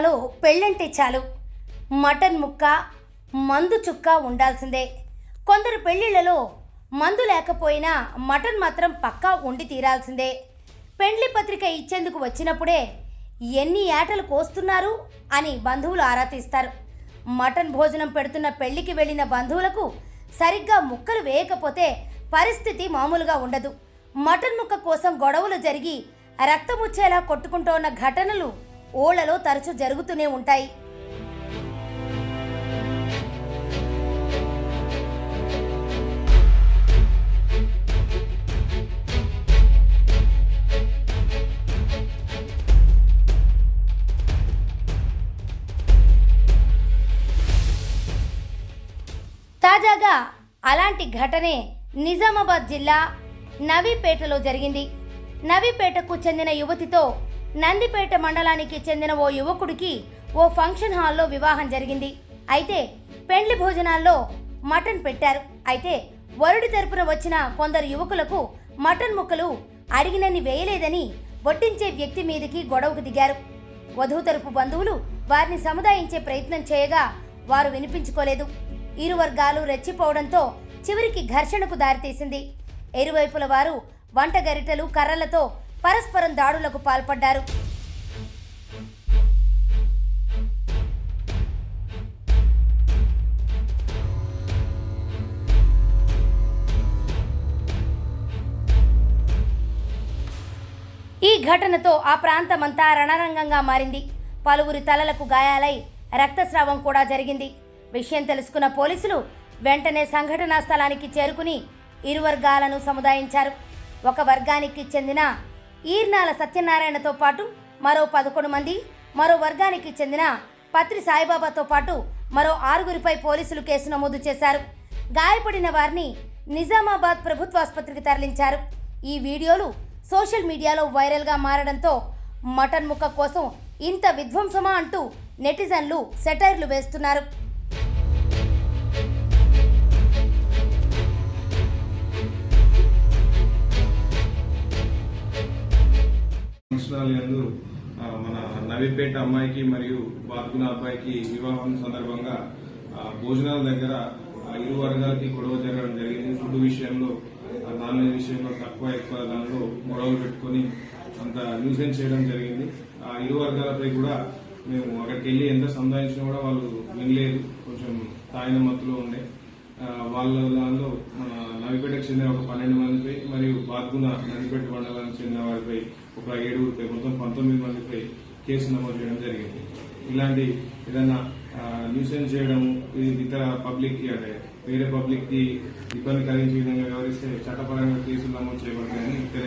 జిల్లాలో పెళ్ళంటే చాలు మటన్ ముక్క మందు చుక్క ఉండాల్సిందే. కొందరు పెళ్లిళ్లలో మందు లేకపోయినా మటన్ మాత్రం పక్కా ఉండి తీరాల్సిందే. పెండ్లి పత్రిక ఇచ్చేందుకు వచ్చినప్పుడే ఎన్ని ఏటలు కోస్తున్నారు అని బంధువులు ఆరా తీస్తారు. మటన్ భోజనం పెడుతున్న పెళ్లికి వెళ్ళిన బంధువులకు సరిగ్గా ముక్కలు వేయకపోతే పరిస్థితి మామూలుగా ఉండదు. మటన్ ముక్క కోసం గొడవలు జరిగి రక్తముచ్చేలా కొట్టుకుంటోన్న ఘటనలు ఊళ్ళలో తరచూ జరుగుతూనే ఉంటాయి. తాజాగా అలాంటి ఘటనే నిజామాబాద్ జిల్లా నవీపేటలో జరిగింది. నవీపేటకు చెందిన యువతితో నందిపేట మండలానికి చెందిన ఓ యువకుడికి ఓ ఫంక్షన్ హాల్లో వివాహం జరిగింది. అయితే పెండ్లి భోజనాల్లో మటన్ పెట్టారు. అయితే వరుడి తరపున వచ్చిన కొందరు యువకులకు మటన్ ముక్కలు అడిగినన్ని వేయలేదని వడ్డించే వ్యక్తి మీదకి గొడవకు దిగారు. వధువు తరపు బంధువులు వారిని సముదాయించే ప్రయత్నం చేయగా వారు వినిపించుకోలేదు. ఇరు వర్గాలు రెచ్చిపోవడంతో చివరికి ఘర్షణకు దారితీసింది. ఇరువైపుల వారు వంట గరిటెలు కర్రలతో పరస్పరం దాడులకు పాల్పడ్డారు. ఈ ఘటనతో ఆ ప్రాంతమంతా రణరంగంగా మారింది. పలువురి తలలకు గాయాలై రక్తస్రావం కూడా జరిగింది. విషయం తెలుసుకున్న పోలీసులు వెంటనే సంఘటనా స్థలానికి చేరుకుని ఇరు వర్గాలను సముదాయించారు. ఒక వర్గానికి చెందిన ఈర్నాల సత్యనారాయణతో పాటు మరో 11 మంది, మరో వర్గానికి చెందిన పత్రి సాయిబాబాతో పాటు మరో 6గురిపై పోలీసులు కేసు నమోదు చేశారు. గాయపడిన వారిని నిజామాబాద్ ప్రభుత్వాసుపత్రికి తరలించారు. ఈ వీడియోలు సోషల్ మీడియాలో వైరల్గా మారడంతో మటన్ ముక్క కోసం ఇంత విధ్వంసమా అంటూ నెటిజన్లు సెటైర్లు వేస్తున్నారు. మన నవీపేట అమ్మాయికి మరియు బాత్కున అబ్బాయికి వివాహం సందర్భంగా భోజనాల దగ్గర ఇరు వర్గాలకి గొడవ జరగడం జరిగింది. ఫుడ్ విషయంలో, నాన్ వెజ్ విషయంలో తక్కువ ఎక్కువ దానిలో గొడవలు పెట్టుకుని అంత న్యూసెన్స్ చేయడం జరిగింది. ఆ ఇరు వర్గాలపై కూడా మేము అక్కడికి వెళ్ళి ఎంత సంధానించినా కూడా వాళ్ళు వినలేదు. కొంచెం తాయిన మత్తులో ఉండే వాళ్ళ దానిలో మన నవీపేటకు చెందిన ఒక 12 మందిపై మరియు బాత్కున నవీపేట మండలానికి చెందిన వారిపై ఒక 7గురిపై మొత్తం 19 మందిపై కేసు నమోదు చేయడం జరిగింది. ఇలాంటి ఏదైనా న్యూసెన్స్ చేయడం, ఇతర పబ్లిక్ కి అంటే వేరే పబ్లిక్ కి ఇబ్బంది కలిగించే విధంగా వ్యవహరిస్తే చట్టపరంగా కేసులు నమోదు చేయబడతాయని తెలియజేస్తారు.